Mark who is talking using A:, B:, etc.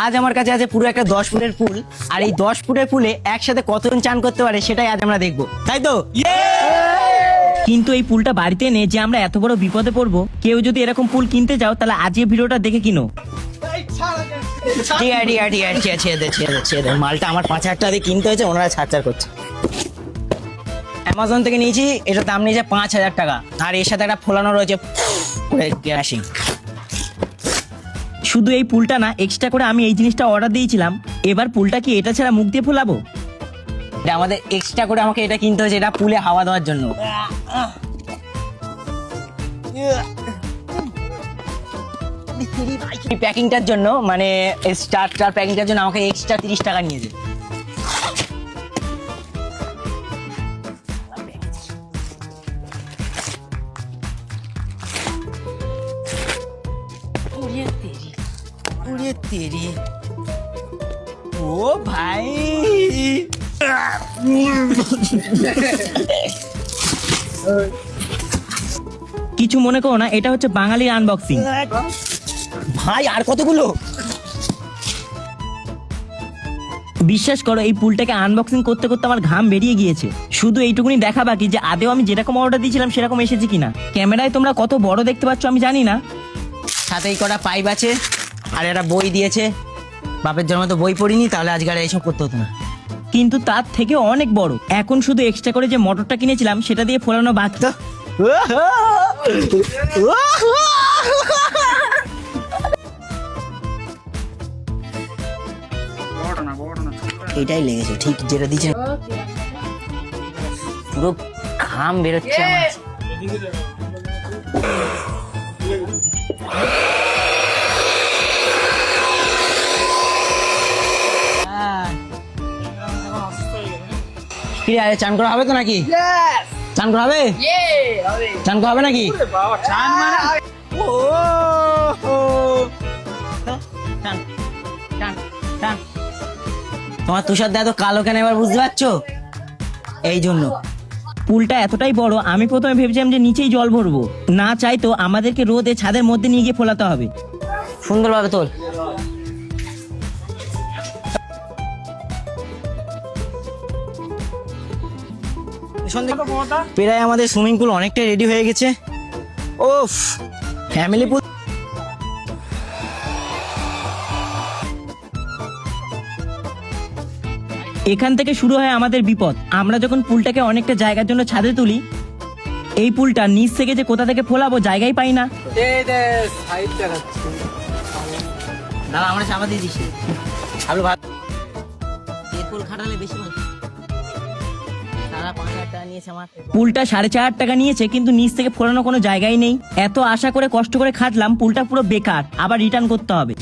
A: আজ আমার কাছে আছে পুরো একটা 10 ফুটের পুল, আর এই 10 ফুটের পুলে একসাথে কতজন চান করতে পারে সেটাই আজ আমরা দেখবো, তাই তো?
B: কিন্তু এই পুলটা বাড়িতে এনে যে আমরা এত বড় বিপদে পড়বো, কেউ যদি এরকম পুল কিনতে যাও তাহলে আজকে ভিডিওটা দেখে কিনো।
A: ঠিক আছে ছেড়ে দে। মালটা আমার 5,000 টাকা দিয়ে কিনতে হয়েছে, ওনারা ছাড় করছে। অ্যামাজন থেকে নিয়েছি, এটার দাম নিয়েছে 5,000 টাকা, আর এর সাথে একটা ফোলানো রয়েছে গ্যাসিং।
B: শুধু এই পুলটা না, এক্সট্রা করে আমি এই জিনিসটা অর্ডার দিয়েছিলাম। এবার পুলটা কি এটা ছাড়া মুখ দিয়ে ফোলাবো?
A: এটা আমাদের এক্সট্রা করে আমাকে এটা কিনতে হয়েছে, এটা পুলে হাওয়া দেওয়ার জন্য। প্যাকিংটার জন্য, মানে স্টার প্যাকিংটার জন্য আমাকে এক্সট্রা 30 টাকা নিয়েছে। ও ভাই,
B: কিছু মনে করো না, এটা হচ্ছে বাঙালির আনবক্সিং।
A: ভাই আর কতগুলো?
B: বিশ্বাস করো, এই পুলটাকে আনবক্সিং করতে করতে আমার ঘাম বেরিয়ে গিয়েছে। শুধু এইটুকুনি দেখা বাকি যে আদেও আমি যেরকম অর্ডার দিয়েছিলাম সেরকম এসেছে কিনা। ক্যামেরায় তোমরা কত বড় দেখতে পাচ্ছ আমি জানি না।
A: সাথেই কটা পাইপ আছে, আর একটা বই দিয়েছে। বাপের জন্ম তো বই পড়িনি, তাহলে আজকে আর এইসব করতে হতো না।
B: কিন্তু তার থেকে অনেক বড়, এখন শুধু এক্সট্রা করে যে মোটরটা কিনেছিলাম সেটা দিয়ে ফোলানো বাকি।
A: এটাই লেগেছে ঠিক, যেটা দিয়েছে। পুরো ঘাম বেরোচ্ছে আমার। কি রে, চান করা হবে তো নাকি? চান করা হবে? চান করা হবে নাকি? তোমার তুষার দা তো কালো কেন এবার বুঝতে পারছো? এই জন্য।
B: পুলটা এতটাই বড়, আমি প্রথমে ভেবেছিলাম যে নিচেই জল ভরবো, না চাইতো আমাদেরকে রোদে ছাদের মধ্যে নিয়ে গিয়ে ফোলাতে হবে।
A: সুন্দরভাবে তোল। প্রায় আমাদের সুইমিং পুল অনেকটা রেডি হয়ে গেছে। ওফ, ফ্যামিলি পুল।
B: এখান থেকে শুরু হয় আমাদের বিপদ। আমরা যখন পুলটাকে অনেকটা জায়গার জন্য ছাদে তুলি, এই পুলটা নিচ থেকে যে কোথা থেকে ফোলাবো জায়গাই পাই না।
A: দাদা আমরা চাপা দিয়ে দিচ্ছি, ভালো ভাত পুল খাটালে বেশি ভালো। দাদা 5,000 টাকা নিয়েছে আমার।
B: পুলটা 4,500 টাকা নিয়েছে, কিন্তু নিচ থেকে ফোলানো কোনো জায়গাই নেই। এত আশা করে কষ্ট করে খাটলাম, পুলটা পুরো বেকার, আবার রিটার্ন করতে হবে।